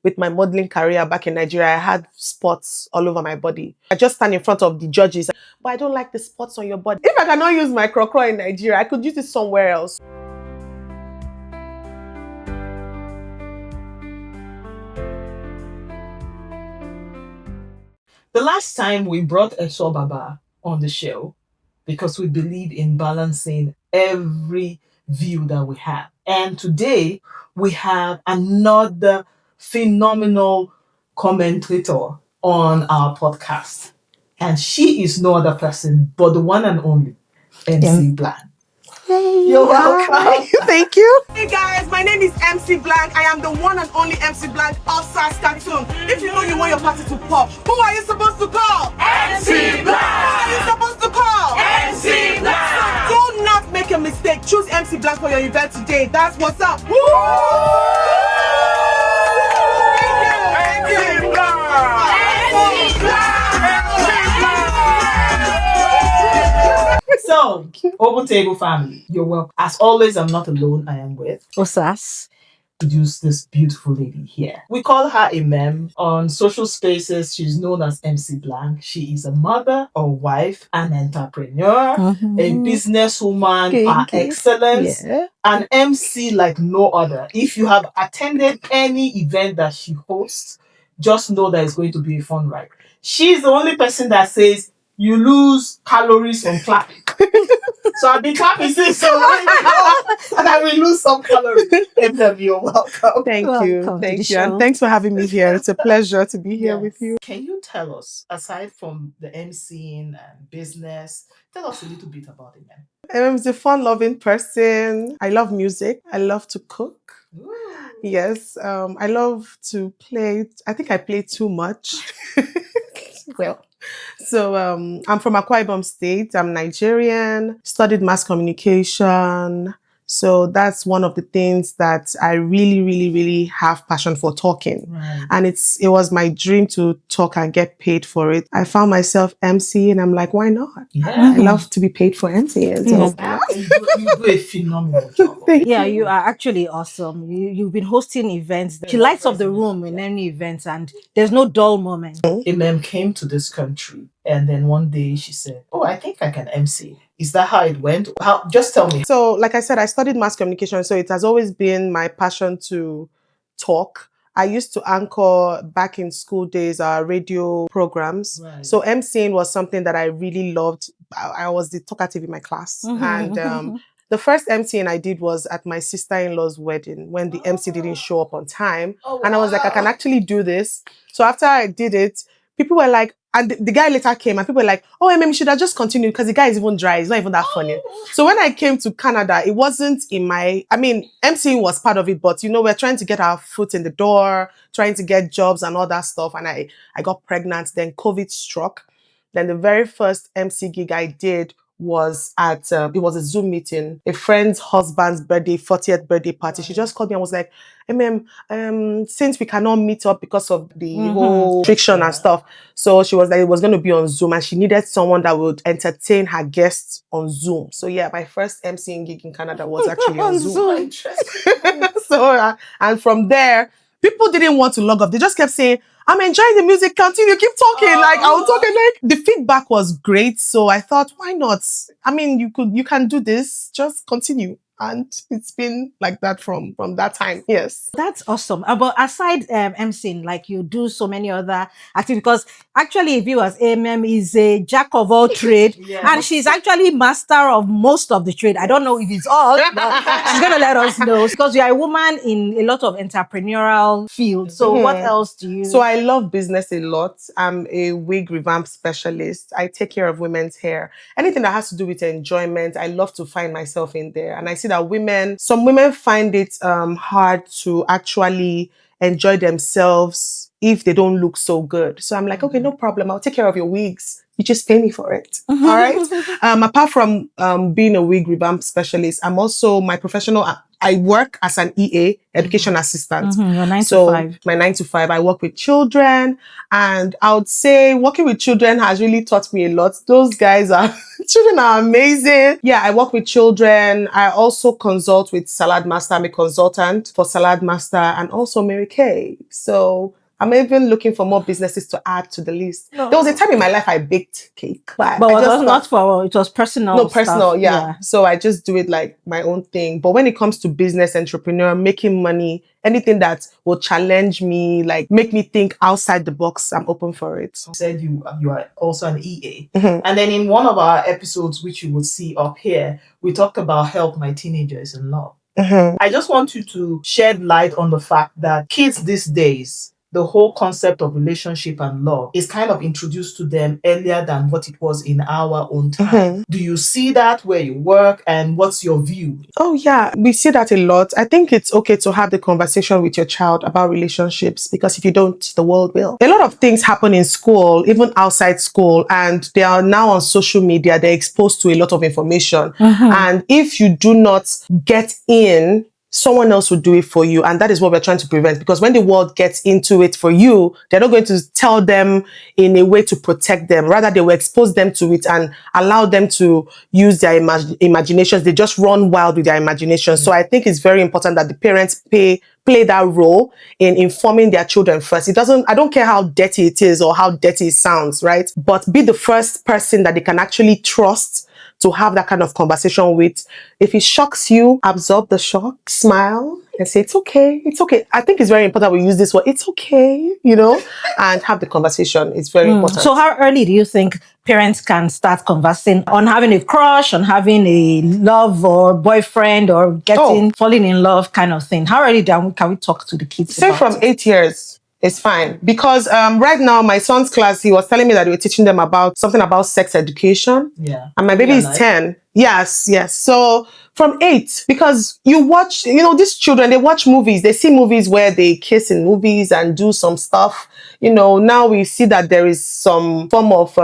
with my modeling career back in Nigeria, I had spots all over my body. I just stand in front of the judges, but I don't like the spots on your body. If I cannot use my crocro in Nigeria, I could use it somewhere else. The last time we brought Esho Baba on the show because we believe in balancing every view that we have. And today we have another phenomenal commentator on our podcast. And she is no other person but the one and only MC Blank. Hey, you're welcome. Thank you. Hey guys, my name is MC Blank. I am the one and only MC Blank of Saskatoon. If you know you want your party to pop, who are you supposed to call? MC Blank. Who are you supposed to call? MC Blank. So do not make a mistake. Choose MC Blank for your event today. That's what's up. Woo! Thank you. MC Blank. MC Blank. So, Open Table family, you're welcome. As always, I'm not alone. I am with Osas. Introduce this beautiful lady here. We call her a mem. On social spaces, she's known as MC Blank. She is a mother, a wife, an entrepreneur, a businesswoman par excellence, an MC like no other. If you have attended any event that she hosts, just know that it's going to be a fun ride. She's the only person that says, you lose calories from clapping. So I've been clapping since so long, and I will lose some calories. MW, you're welcome. Thank you. And thanks for having me here. It's a pleasure to be here with you. Can you tell us, aside from the MCing and business, tell us a little bit about it, man? I'm a fun-loving person. I love music. I love to cook. Ooh. Yes. I love to play. I think I play too much. So I'm from Akwa Ibom State. I'm Nigerian, studied mass communication. So that's one of the things that I really, really, really have passion for, talking. Right. And it was my dream to talk and get paid for it. I found myself MC and I'm like, why not? Yeah. I love to be paid for MCing. So. You do a phenomenal job. You are actually awesome. You've been hosting events. She lights up the room in any event and there's no dull moment. Imem came to this country and then one day she said, oh, I think I can MC. Is that how it went? Just tell me. So, like I said, I studied mass communication, so it has always been my passion to talk. I used to anchor back in school days, radio programs. Right. So MCing was something that I really loved. I was the talkative in my class. And the first MCing I did was at my sister-in-law's wedding when the MC didn't show up on time. Oh, and I was like, I can actually do this. So after I did it, people were like, and the guy later came and people were like, oh, you should have just continued because the guy is even dry. It's not even that funny. So when I came to Canada, it wasn't in my, MCing was part of it, but we're trying to get our foot in the door, trying to get jobs and all that stuff. And I got pregnant. Then COVID struck. Then the very first MC gig I did was at, it was a Zoom meeting, a friend's husband's birthday, 40th birthday party. She just called me and was like, since we cannot meet up because of the whole restriction and stuff. So she was like, it was going to be on Zoom and she needed someone that would entertain her guests on Zoom. So yeah, my first MCing gig in Canada was actually on Zoom. So, and from there, people didn't want to log off. They just kept saying, I'm enjoying the music, continue, keep talking. Like I was talking, the feedback was great. So I thought, why not? You can do this, just continue. And it's been like that from that time. Yes. That's awesome. But aside MCing, like you do so many other activities, because actually viewers, AMM is a jack of all trade. And she's actually master of most of the trade. I don't know if it's all, but she's going to let us know. Because you're a woman in a lot of entrepreneurial fields. So what else do you... So I love business a lot. I'm a wig revamp specialist. I take care of women's hair. Anything that has to do with enjoyment, I love to find myself in there. And I see that some women find it hard to actually enjoy themselves if they don't look so good. So I'm like, okay, no problem. I'll take care of your wigs. You just pay me for it. All right. Apart from being a wig revamp specialist, I'm also my professional. I work as an EA, education assistant. Your 9 to 5. My 9 to 5. I work with children, and I would say working with children has really taught me a lot. Those guys are Children are amazing. Yeah, I work with children. I also consult with Salad Master. I'm a consultant for Salad Master and also Mary Kay. So I'm even looking for more businesses to add to the list. No. There was a time in my life I baked cake. But I it just was not for, it was personal. no, personal, stuff. yeah. So I just do it like my own thing. But when it comes to business, entrepreneur, making money, anything that will challenge me, like make me think outside the box, I'm open for it. You said you are also an EA. Mhm. And then in one of our episodes, which you will see up here, we talked about help my teenagers in love. Mhm. I just want you to shed light on the fact that kids these days, the whole concept of relationship and love is kind of introduced to them earlier than what it was in our own time. Do you see that where you work, and what's your view? Oh, yeah, we see that a lot. I think it's okay to have the conversation with your child about relationships, because if you don't, the world will. A lot of things happen in school, even outside school, and they are now on social media. They're exposed to a lot of information. And if you do not get in, someone else will do it for you. And that is what we're trying to prevent, because when the world gets into it for you, they're not going to tell them in a way to protect them. Rather, they will expose them to it and allow them to use their imaginations. They just run wild with their imagination. So I think it's very important that the parents play that role in informing their children first. I don't care how dirty it is or how dirty it sounds, right? But be the first person that they can actually trust to have that kind of conversation with. If it shocks you, absorb the shock, smile, and say, it's okay, it's okay. I think it's very important we use this word, it's okay, and have the conversation. It's very important. So how early do you think parents can start conversing on having a crush, on having a love or boyfriend, or falling in love kind of thing? How early can we talk to the kids Say about from it? 8 years. It's fine. Because right now, my son's class, he was telling me that they were teaching them about something about sex education. Yeah. And my baby is 10. Yes. So from 8, because you watch, these children, they watch movies. They see movies where they kiss in movies and do some stuff. Now we see that there is some form of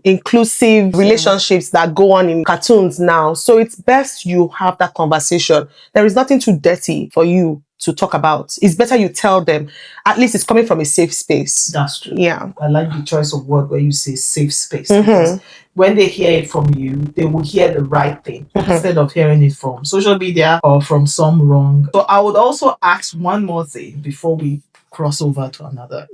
inclusive relationships that go on in cartoons now. So it's best you have that conversation. There is nothing too dirty for you to talk about. It's better you tell them. At least it's coming from a safe space. That's true. Yeah. I like the choice of word where you say safe space, because when they hear it from you, they will hear the right thing instead of hearing it from social media or from some wrong. So I would also ask one more thing before we cross over to another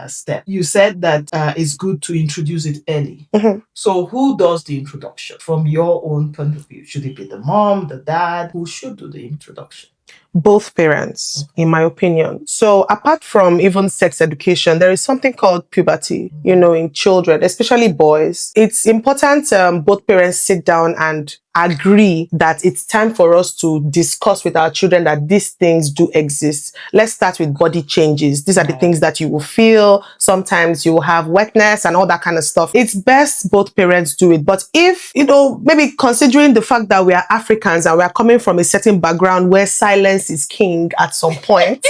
step. You said that it's good to introduce it early. So who does the introduction from your own point of view? Should it be the mom, the dad? Who should do the introduction? Both parents, in my opinion. So apart from even sex education, there is something called puberty, in children, especially boys. It's important both parents sit down and agree that it's time for us to discuss with our children that these things do exist. Let's start with body changes. These are the things that you will feel. Sometimes you will have wetness and all that kind of stuff. It's best both parents do it. But if, maybe considering the fact that we are Africans and we are coming from a certain background where silence is king at some point,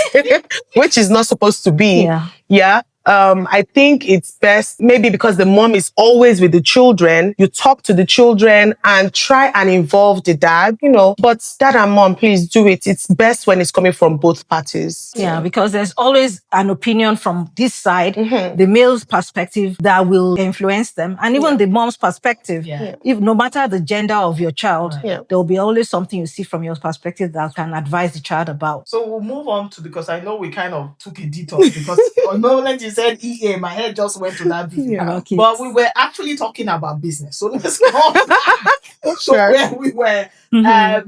which is not supposed to be. Yeah. I think it's best, maybe because the mom is always with the children, you talk to the children and try and involve the dad, but dad and mom, please do it. It's best when it's coming from both parties. Yeah, because there's always an opinion from this side, the male's perspective that will influence them, and even the mom's perspective. If no matter the gender of your child, there will be always something you see from your perspective that can advise the child about. So we'll move on to, because I know we kind of took a detour, because on the moment you said EA, my head just went to that video. But we were actually talking about business. So let's go back. So where we were,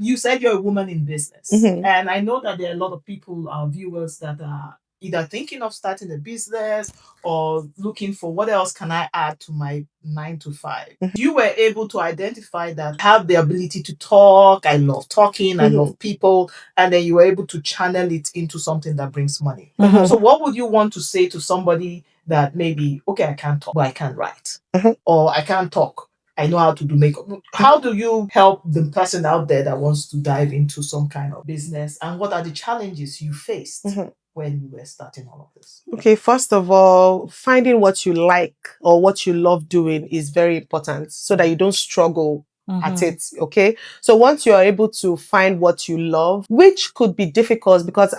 you said you're a woman in business. And I know that there are a lot of people, our viewers, that are either thinking of starting a business or looking for what else can I add to my 9 to 5. You were able to identify that I have the ability to talk. I love talking. I love people. And then you were able to channel it into something that brings money. So what would you want to say to somebody that maybe, okay, I can't talk, but I can write, or I can't talk, I know how to do makeup. How do you help the person out there that wants to dive into some kind of business? And what are the challenges you faced when you were starting all of this? Okay, first of all, finding what you like or what you love doing is very important so that you don't struggle at it. Okay. So once you're able to find what you love, which could be difficult because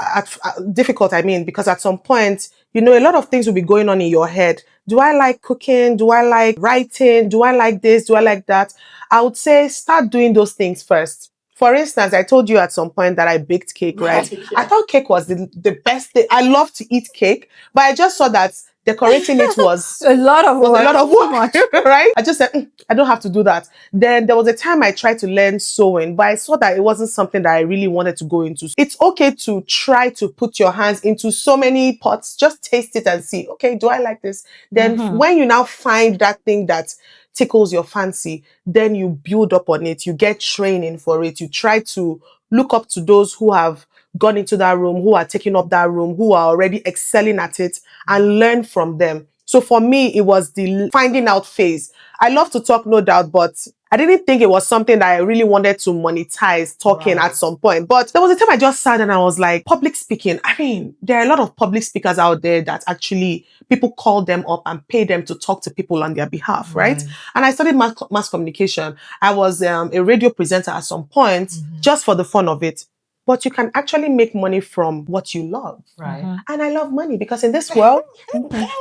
because at some point, you know, a lot of things will be going on in your head. Do I like cooking? Do I like writing? Do I like this? Do I like that? I would say start doing those things first. For instance, I told you at some point that I baked cake, right? I thought cake was the best thing. I love to eat cake, but I just saw that decorating it was A lot of was work. a lot of work, right? I just said, I don't have to do that. Then there was a time I tried to learn sewing, but I saw that it wasn't something that I really wanted to go into. It's okay to try to put your hands into so many pots, just taste it and see, okay, do I like this? Then when you now find that thing that tickles your fancy, then you build up on it, you get training for it, you try to look up to those who have gone into that room, who are taking up that room, who are already excelling at it, and learn from them. So for me, it was the finding out phase. I love to talk, no doubt, but I didn't think it was something that I really wanted to monetize talking at some point. But there was a time I just sat and I was like, public speaking. I mean, there are a lot of public speakers out there that actually people call them up and pay them to talk to people on their behalf, right? And I studied mass communication. I was a radio presenter at some point just for the fun of it. But you can actually make money from what you love. Right. And I love money because in this world,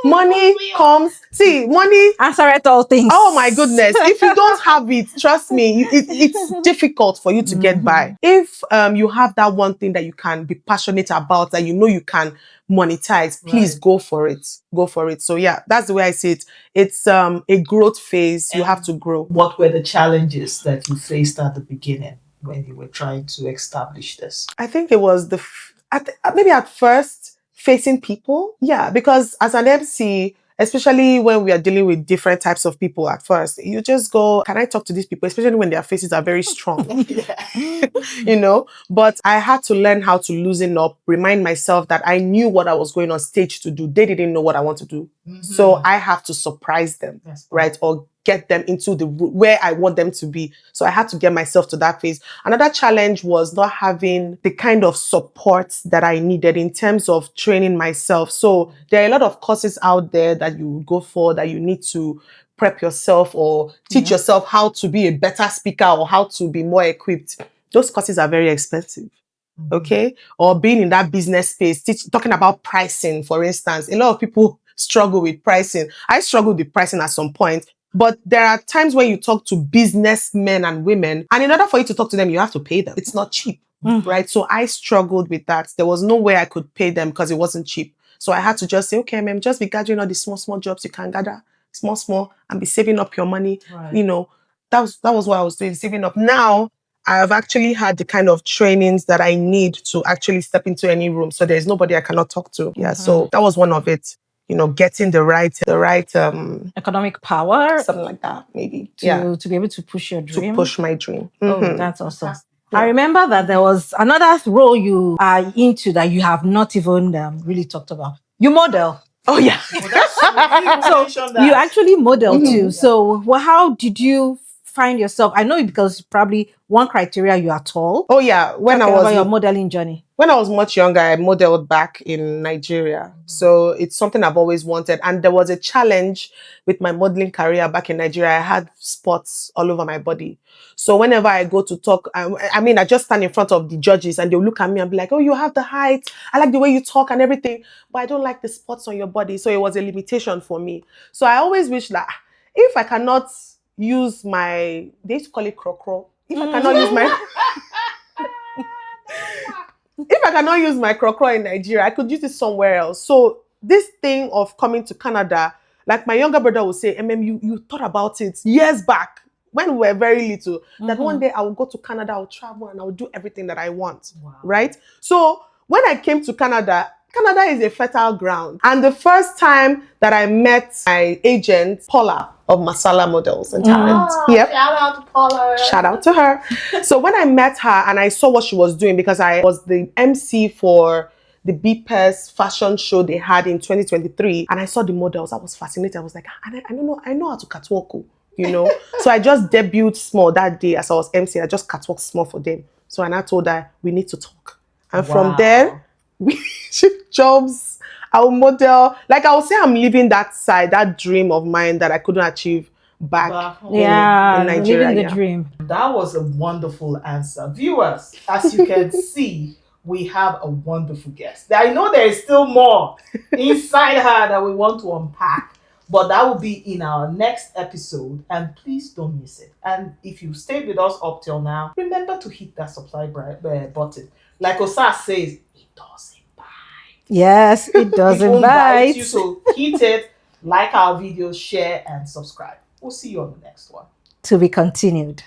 money comes. See, money. Answer it all things. Oh my goodness. If you don't have it, trust me, it's difficult for you to get by. If you have that one thing that you can be passionate about, that you know you can monetize, please go for it. Go for it. So yeah, that's the way I see it. It's a growth phase. You have to grow. What were the challenges that you faced at the beginning when you were trying to establish this? I think it was maybe at first facing people. Yeah, because as an MC, especially when we are dealing with different types of people at first, you just go, can I talk to these people? Especially when their faces are very strong, you know? But I had to learn how to loosen up, remind myself that I knew what I was going on stage to do. They didn't know what I want to do. So I have to surprise them, right? Or get them into where I want them to be. So I had to get myself to that phase. Another challenge was not having the kind of support that I needed in terms of training myself. So there are a lot of courses out there that you go for that you need to prep yourself or teach yourself how to be a better speaker or how to be more equipped. Those courses are very expensive. Okay. Or being in that business space, talking about pricing, for instance. A lot of people struggle with pricing. I struggled with pricing at some point. But there are times when you talk to businessmen and women, and in order for you to talk to them, you have to pay them. It's not cheap, right? So I struggled with that. There was no way I could pay them because it wasn't cheap. So I had to just say, okay, ma'am, just be gathering all the small jobs you can gather, small, and be saving up your money. You know, that was what I was doing, saving up. Now, I have actually had the kind of trainings that I need to actually step into any room. So there's nobody I cannot talk to. Yeah, so that was one of it. You know, getting the right economic power, something like that, maybe to be able to push your dream. To push my dream. Oh, that's awesome. I remember that there was another role you are into that you have not even really talked about. You model. Oh yeah. So you actually model too. So how did you find yourself? I know because probably one criteria, you are tall. Oh yeah. When Talking I was about your modeling journey. When I was much younger, I modeled back in Nigeria. So it's something I've always wanted. And there was a challenge with my modeling career back in Nigeria. I had spots all over my body. So whenever I go to talk, I just stand in front of the judges and they'll look at me and be like, oh, you have the height. I like the way you talk and everything. But I don't like the spots on your body. So it was a limitation for me. So I always wish that if I cannot use they used to call it crocro. If I cannot use my... If I cannot use my crocro in Nigeria, I could use it somewhere else. So this thing of coming to Canada, like my younger brother would say, you thought about it years back when we were very little, that one day I will go to Canada, I'll travel and I'll do everything that I want, right? So when I came to Canada is a fertile ground. And the first time that I met my agent, Paula, of Masala Models and Talent. Shout out to Paula. Shout out to her. So when I met her and I saw what she was doing, because I was the MC for the BPES fashion show they had in 2023, and I saw the models, I was fascinated. I was like, I know how to catwalk, you know. So I just debuted small that day as I was MC. I just catwalked small for them. So I told her, we need to talk. And from there, we shift jobs. I'll model. Like I would say I'm living that side, that dream of mine that I couldn't achieve back, Back home. Yeah, in Nigeria. living the Yeah. dream. That was a wonderful answer. Viewers, as you can see, we have a wonderful guest. I know there is still more inside her that we want to unpack, but that will be in our next episode. And please don't miss it. And if you stayed with us up till now, remember to hit that subscribe button. Like Osa says, it doesn't bite. Yes, it It doesn't won't bite you. bite. So hit it, like our videos, share, and subscribe. We'll see you on the next one. To be continued.